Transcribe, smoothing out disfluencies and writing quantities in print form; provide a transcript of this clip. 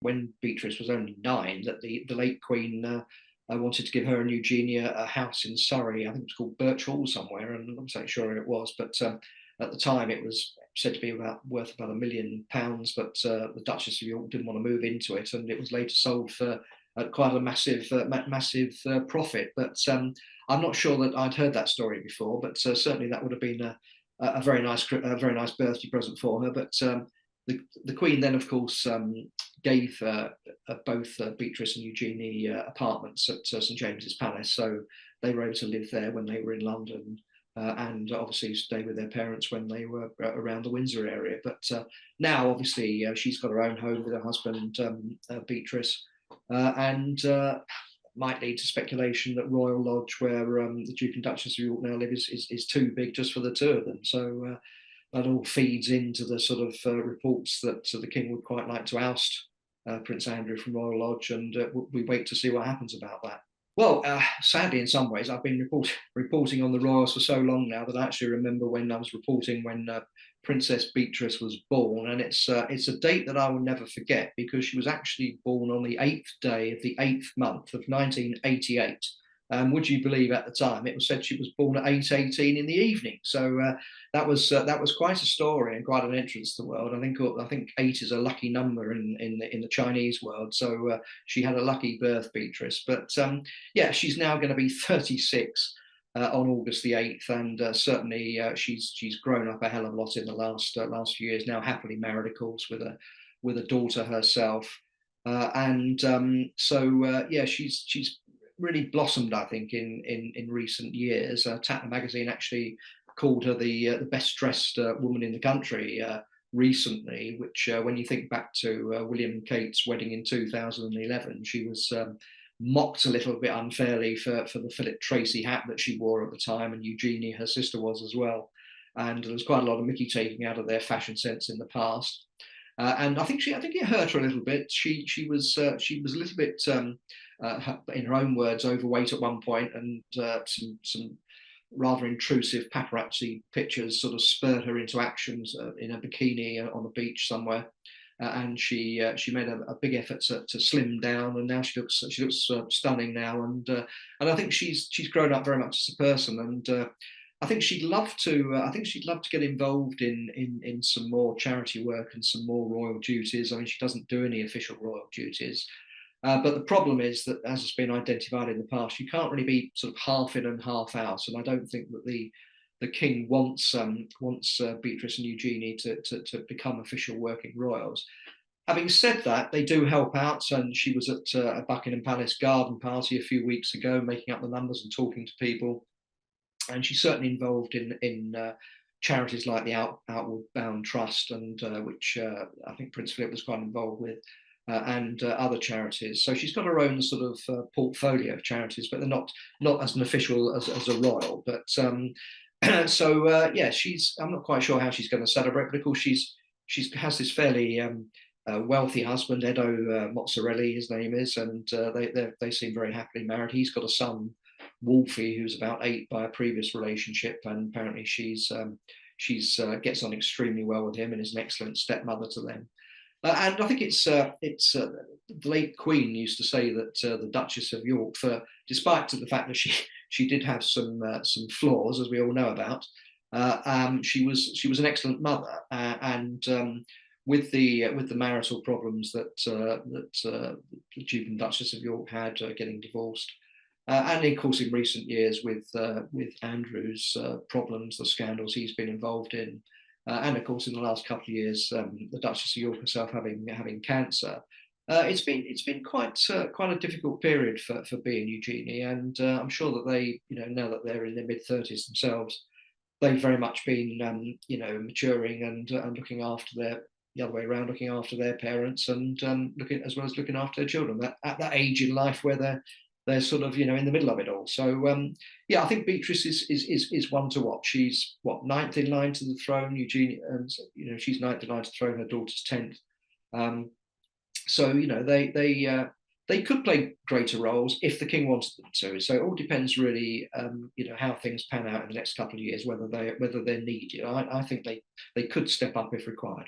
when Beatrice was only 9, that the late Queen wanted to give her and Eugenie a house in Surrey. I think it was called Birch Hall somewhere, and I'm not so sure it was, but at the time it was said to be worth about £1 million, but the Duchess of York didn't want to move into it, and it was later sold for quite a massive profit. But I'm not sure that I'd heard that story before, but certainly that would have been a very nice birthday present for her. But the Queen then, of course, gave both Beatrice and Eugenie apartments at St James's Palace, so they were able to live there when they were in London, and obviously stay with their parents when they were around the Windsor area. But now, obviously, she's got her own home with her husband, Beatrice, and might lead to speculation that Royal Lodge, where the Duke and Duchess of York now live, is too big just for the two of them. So that all feeds into the sort of reports that the King would quite like to oust Prince Andrew from Royal Lodge, and we wait to see what happens about that. Well, sadly, in some ways, I've been reporting on the royals for so long now that I actually remember when I was reporting when Princess Beatrice was born, and it's a date that I will never forget, because she was actually born on the 8th day of the 8th month of 1988. Would you believe at the time it was said she was born at 8:18 in the evening? So that was quite a story and quite an entrance to the world. I think 8 is a lucky number in the Chinese world, so she had a lucky birth, Beatrice. But yeah, she's now going to be 36 on August the 8th, and certainly she's grown up a hell of a lot in the last few years. Now happily married, of course, with a daughter herself, and so yeah, she's really blossomed, I think, in recent years. Tatler magazine actually called her the best dressed woman in the country recently, which when you think back to William and Kate's wedding in 2011, she was mocked a little bit unfairly for the Philip Tracy hat that she wore at the time, and Eugenie, her sister, was as well. And there was quite a lot of Mickey taking out of their fashion sense in the past. And I think it hurt her a little bit. She was a little bit, in her own words, overweight at one point, and some rather intrusive paparazzi pictures sort of spurred her into actions in a bikini on the beach somewhere. And she made a big effort to slim down, and now she looks stunning now, and I think she's grown up very much as a person, and I think she'd love to get involved in some more charity work and some more royal duties. I mean, she doesn't do any official royal duties, but the problem is that, as has been identified in the past, you can't really be sort of half in and half out, and I don't think that the King wants Beatrice and Eugenie to become official working royals. Having said that, they do help out, and she was at a Buckingham Palace garden party a few weeks ago, making up the numbers and talking to people. And she's certainly involved in charities like the Outward Bound Trust, and which I think Prince Philip was quite involved with, and other charities. So she's got her own sort of portfolio of charities, but they're not as an official as a royal. But so yeah, I'm not quite sure how she's going to celebrate, but of course she has this fairly wealthy husband, Edo Mozzarelli, his name is, and they seem very happily married. He's got a son, Wolfie, who's about 8 by a previous relationship, and apparently she's gets on extremely well with him and is an excellent stepmother to them. And I think it's the late Queen used to say that the Duchess of York, despite the fact that she did have some flaws, as we all know about, she was an excellent mother, and with the marital problems that the Duke and Duchess of York had getting divorced. And of course, in recent years, with Andrew's problems, the scandals he's been involved in, and of course, in the last couple of years, the Duchess of York herself having cancer, it's been quite a difficult period for B and Eugenie, and I'm sure that they, now that they're in their mid-30s themselves, they've very much been maturing and looking after the other way around, looking after their parents, and looking after their children at that age in life where they're sort of in the middle of it all. So yeah, I think Beatrice is one to watch. She's ninth in line to the throne. Eugenie, and she's ninth in line to the throne. Her daughter's 10th. So they could play greater roles if the King wanted them to. So it all depends really, how things pan out in the next couple of years, whether they're needed. I think they could step up if required.